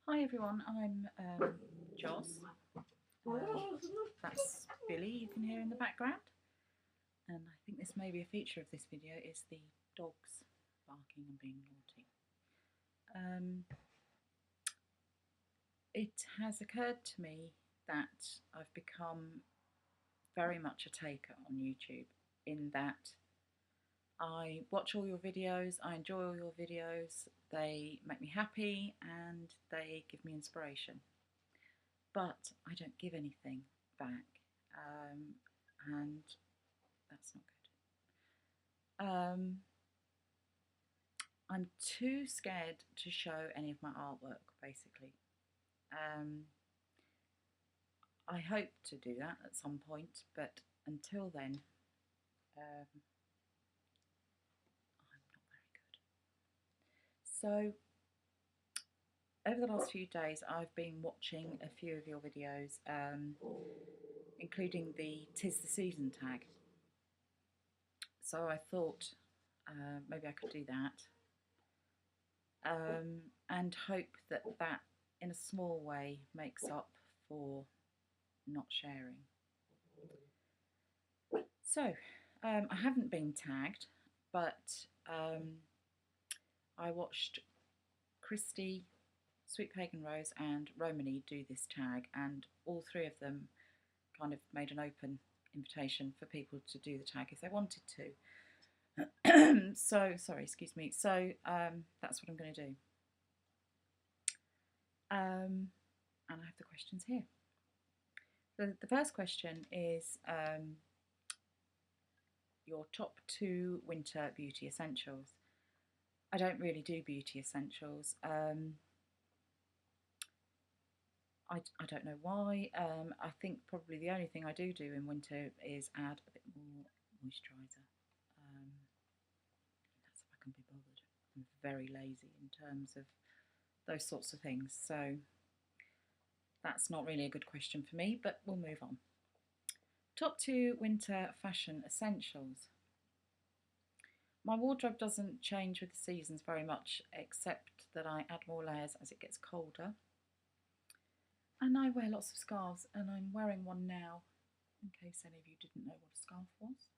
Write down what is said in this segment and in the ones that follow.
Hi everyone, I'm Joss. That's Billy you can hear in the background. And I think this may be a feature of this video is the dogs barking and being naughty. It has occurred to me that I've become very much a taker on YouTube in that I watch all your videos, I enjoy all your videos, they make me happy and they give me inspiration. But I don't give anything back, and that's not good. I'm too scared to show any of my artwork, basically. I hope to do that at some point, but until then, I'm not very good. So, over the last few days, I've been watching a few of your videos, including the "'Tis the Season" tag. So I thought maybe I could do that, and hope that that, in a small way, makes up for not sharing. So I haven't been tagged, but I watched Christy, Sweet Pagan Rose, and Romany do this tag, and all three of them kind of made an open invitation for people to do the tag if they wanted to. So, sorry, excuse me. So that's what I'm going to do. And I have the questions here. The first question is your top 2 winter beauty essentials. I don't really do beauty essentials. I don't know why. I think probably the only thing I do in winter is add a bit more moisturiser. That's if I can be bothered. I'm very lazy in terms of those sorts of things. So that's not really a good question for me, but we'll move on. Top 2 winter fashion essentials. My wardrobe doesn't change with the seasons very much, except that I add more layers as it gets colder. And I wear lots of scarves, and I'm wearing one now, in case any of you didn't know what a scarf was.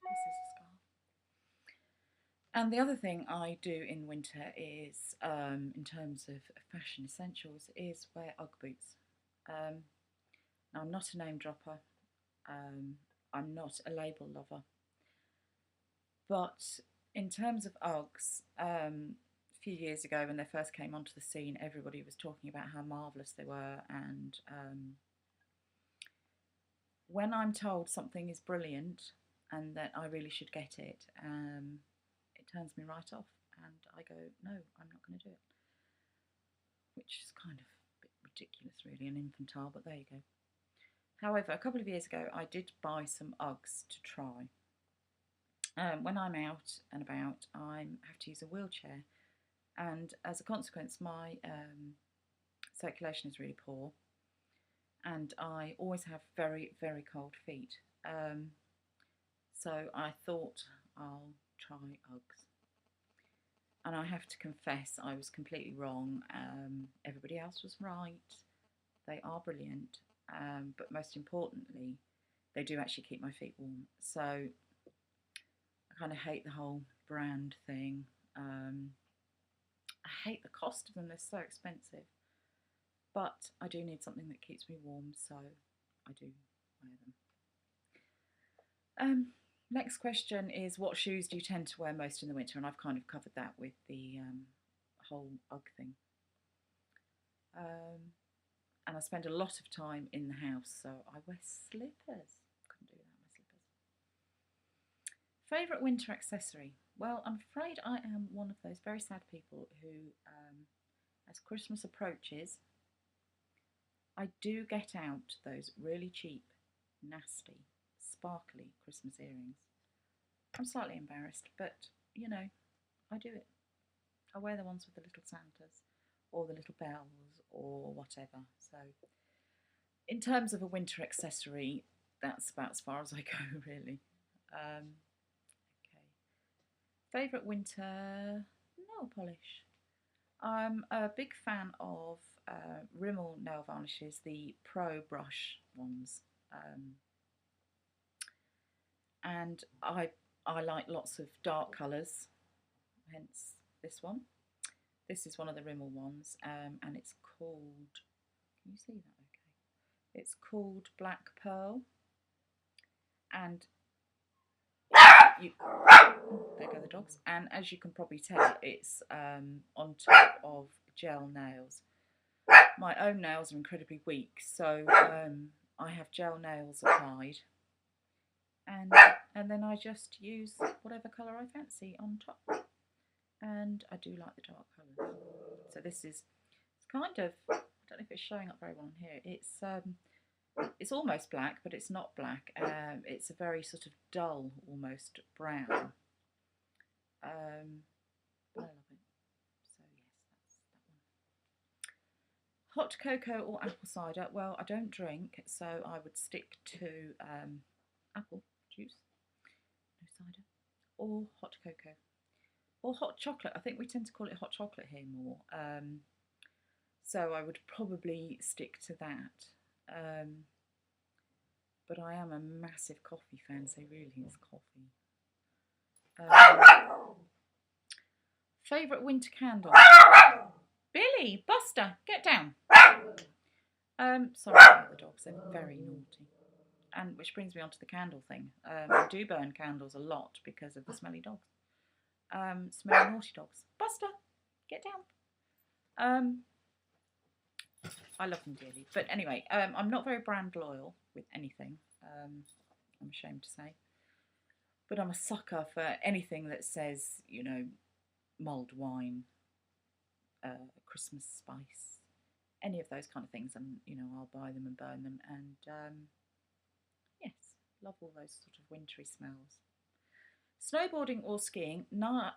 This is a scarf. And the other thing I do in winter is, in terms of fashion essentials, is wear Ugg boots. Now, I'm not a name dropper. I'm not a label lover. But in terms of Uggs, a few years ago when they first came onto the scene, everybody was talking about how marvellous they were, and when I'm told something is brilliant and that I really should get it, it turns me right off, and I go, no, I'm not going to do it. Which is kind of a bit ridiculous, really, and infantile, but there you go. However, a couple of years ago, I did buy some Uggs to try. When I'm out and about, I have to use a wheelchair, and as a consequence, my circulation is really poor, and I always have very, very cold feet. So I thought I'll try Uggs. And I have to confess, I was completely wrong. Everybody else was right. They are brilliant, but most importantly, they do actually keep my feet warm. So I kind of hate the whole brand thing. I hate the cost of them, they're so expensive. But I do need something that keeps me warm, so I do wear them. Next question is, what shoes do you tend to wear most in the winter? And I've kind of covered that with the whole Ugg thing. And I spend a lot of time in the house, so I wear slippers. Couldn't do without my slippers. Favourite winter accessory? Well, I'm afraid I am one of those very sad people who, as Christmas approaches, I do get out those really cheap, nasty, sparkly Christmas earrings. I'm slightly embarrassed, but you know, I do it. I wear the ones with the little Santas or the little bells or whatever. So in terms of a winter accessory, that's about as far as I go, really. Okay. Favourite winter nail polish? I'm a big fan of Rimmel nail varnishes, the Pro Brush ones, and I like lots of dark colours, hence this one. This is one of the Rimmel ones, and it's called. Can you see that? Okay. It's called Black Pearl, and you. There go the dogs. And as you can probably tell, it's on top of gel nails. My own nails are incredibly weak, so I have gel nails applied, and then I just use whatever colour I fancy on top. And I do like the dark colours. So this is, it's kind of, I don't know if it's showing up very well on here. It's almost black, but it's not black. It's a very sort of dull, almost brown. I love it. So yes, that's that one. Hot cocoa or apple cider? Well, I don't drink, so I would stick to apple juice, no cider, or hot cocoa. Or hot chocolate. I think we tend to call it hot chocolate here more. So I would probably stick to that. But I am a massive coffee fan, so really it's coffee. Favourite winter candle? Billy, Buster, get down. Sorry about the dogs, they're very naughty. And which brings me on to the candle thing. I do burn candles a lot because of the smelly dogs. Smelly naughty dogs. Buster, get down. I love them dearly. But anyway, I'm not very brand loyal with anything, I'm ashamed to say. But I'm a sucker for anything that says, you know, mulled wine, Christmas spice, any of those kind of things. And, you know, I'll buy them and burn them. And yes, love all those sort of wintry smells. Snowboarding or skiing? No,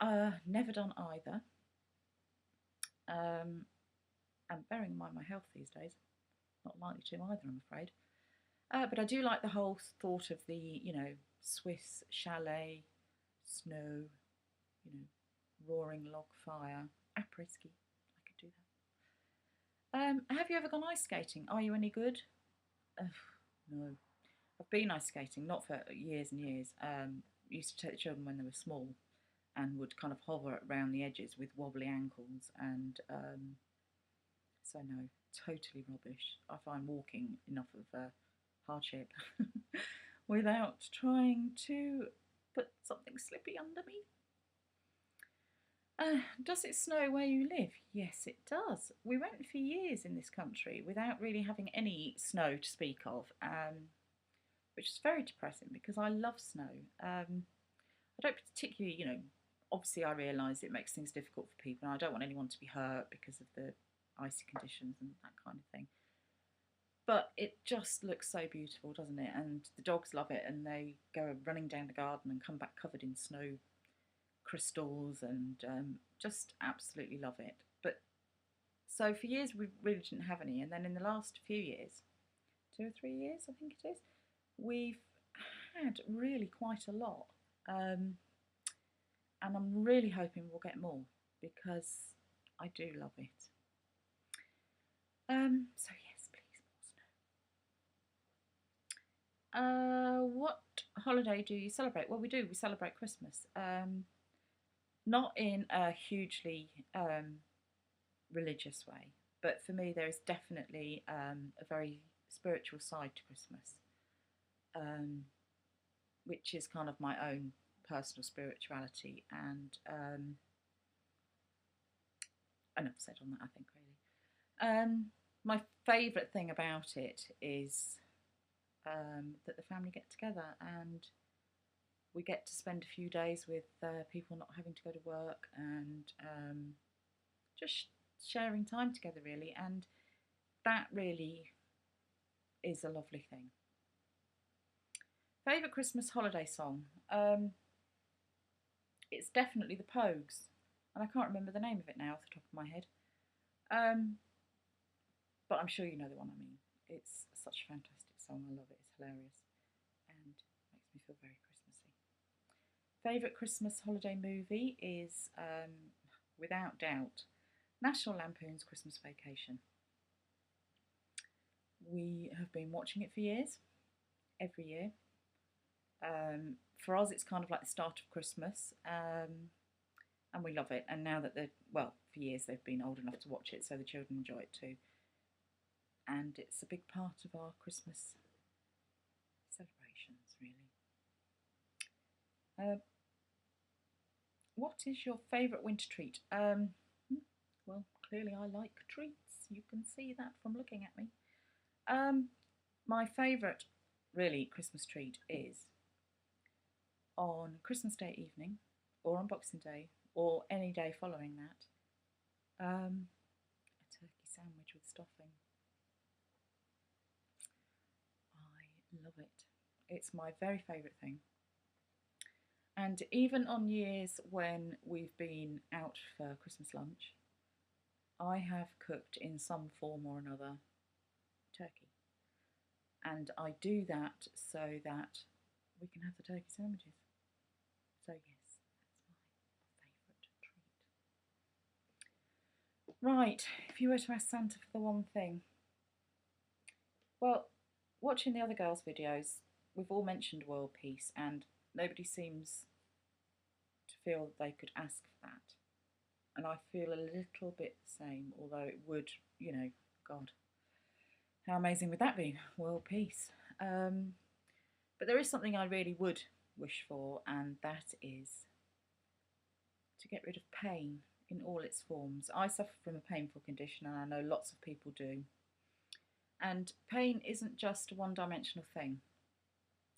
never done either. And bearing in mind my health these days, not likely to either, I'm afraid. But I do like the whole thought of the, you know, Swiss chalet, snow, you know, roaring log fire, après-ski. I could do that. Have you ever gone ice skating? Are you any good? No. I've been ice skating, not for years and years. Used to take the children when they were small and would kind of hover around the edges with wobbly ankles, and so no, totally rubbish. I find walking enough of a hardship without trying to put something slippy under me. Does it snow where you live? Yes, it does. We went for years in this country without really having any snow to speak of, which is very depressing because I love snow. I don't particularly, you know, obviously I realise it makes things difficult for people and I don't want anyone to be hurt because of the icy conditions and that kind of thing. But it just looks so beautiful, doesn't it? And the dogs love it and they go running down the garden and come back covered in snow crystals and just absolutely love it. But so for years we really didn't have any, and then in the last few years, 2 or 3 years I think it is, we've had really quite a lot, and I'm really hoping we'll get more because I do love it. So yes, please more snow. What holiday do you celebrate? Well, we do. We celebrate Christmas. Not in a hugely religious way, but for me there is definitely a very spiritual side to Christmas, which is kind of my own personal spirituality, and enough said on that, I think, really. My favourite thing about it is that the family get together and we get to spend a few days with people not having to go to work, and just sharing time together, really, and that really is a lovely thing. Favourite Christmas holiday song? It's definitely the Pogues, and I can't remember the name of it now off the top of my head, but I'm sure you know the one I mean. It's such a fantastic song, I love it, it's hilarious and makes me feel very Christmassy. Favourite Christmas holiday movie is, without doubt, National Lampoon's Christmas Vacation. We have been watching it for years, every year. For us, it's kind of like the start of Christmas, and we love it. And now that well, for years they've been old enough to watch it, so the children enjoy it too. And it's a big part of our Christmas celebrations, really. What is your favourite winter treat? Well, clearly I like treats. You can see that from looking at me. My favourite, really, Christmas treat is on Christmas Day evening, or on Boxing Day, or any day following that, a turkey sandwich with stuffing. I love it. It's my very favourite thing. And even on years when we've been out for Christmas lunch, I have cooked in some form or another turkey. And I do that so that we can have the turkey sandwiches. So yes, that's my favourite treat. Right, if you were to ask Santa for the one thing. Well, watching the other girls' videos, we've all mentioned world peace, and nobody seems to feel they could ask for that. And I feel a little bit the same, although it would, you know, God, how amazing would that be? World peace. But there is something I really would wish for, and that is to get rid of pain in all its forms. I suffer from a painful condition, and I know lots of people do. And pain isn't just a one-dimensional thing.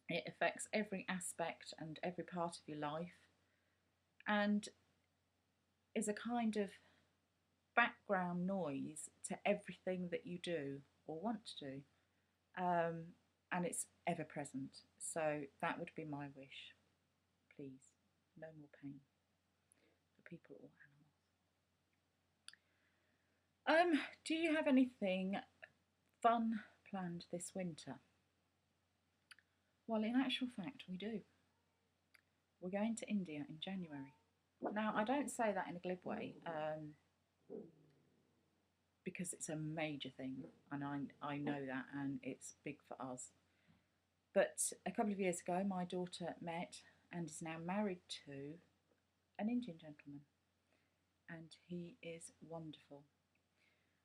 It affects every aspect and every part of your life, and is a kind of background noise to everything that you do or want to do. And it's ever present. So that would be my wish. Please, no more pain for people or animals. Do you have anything fun planned this winter? Well, in actual fact, we do. We're going to India in January. Now, I don't say that in a glib way, because it's a major thing, and I know that, and it's big for us. But a couple of years ago, my daughter met and is now married to an Indian gentleman, and he is wonderful.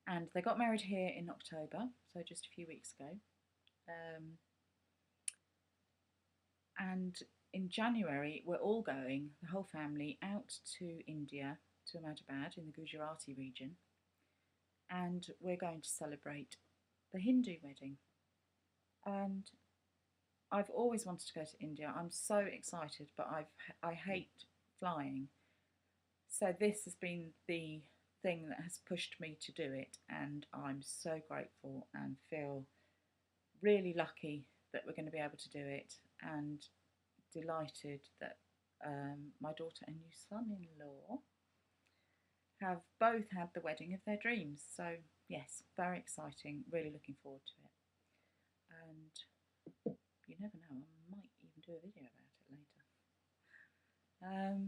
And they got married here in October, so just a few weeks ago. And in January, we're all going, the whole family, out to India, to Ahmedabad in the Gujarati region, and we're going to celebrate the Hindu wedding. And I've always wanted to go to India. I'm so excited, but I hate flying. So this has been the thing that has pushed me to do it, and I'm so grateful and feel really lucky that we're going to be able to do it, and delighted that my daughter and new son-in-law have both had the wedding of their dreams. So yes, very exciting, really looking forward to it. And you never know, I might even do a video about it later.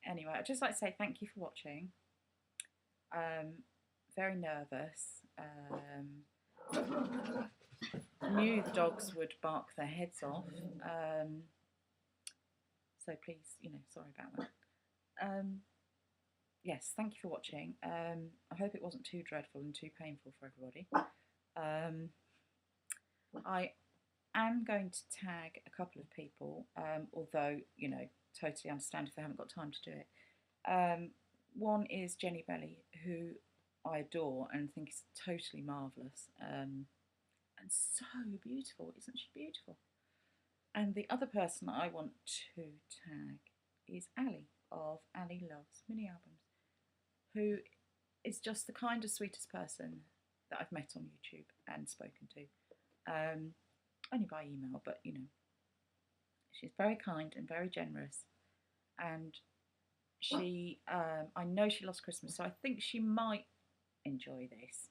Anyway, I'd just like to say thank you for watching. Very nervous. Knew the dogs would bark their heads off. So please, you know, sorry about that. Yes, thank you for watching. I hope it wasn't too dreadful and too painful for everybody. I am going to tag a couple of people, although, you know, totally understand if they haven't got time to do it. One is Jenny Belly, who I adore and think is totally marvellous, and so beautiful. Isn't she beautiful? And the other person I want to tag is Ali of Ali Loves Mini Albums, who is just the kindest, sweetest person that I've met on YouTube and spoken to. Only by email, but you know, she's very kind and very generous, and she, I know she loves Christmas, so I think she might enjoy this,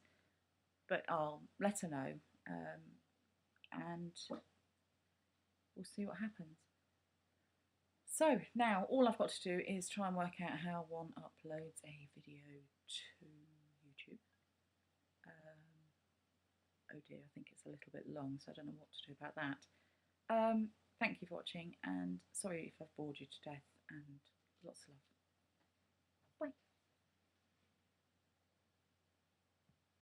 but I'll let her know, and we'll see what happens. So now all I've got to do is try and work out how one uploads a video to oh dear, I think it's a little bit long, so I don't know what to do about that. Thank you for watching, and sorry if I've bored you to death, and lots of love.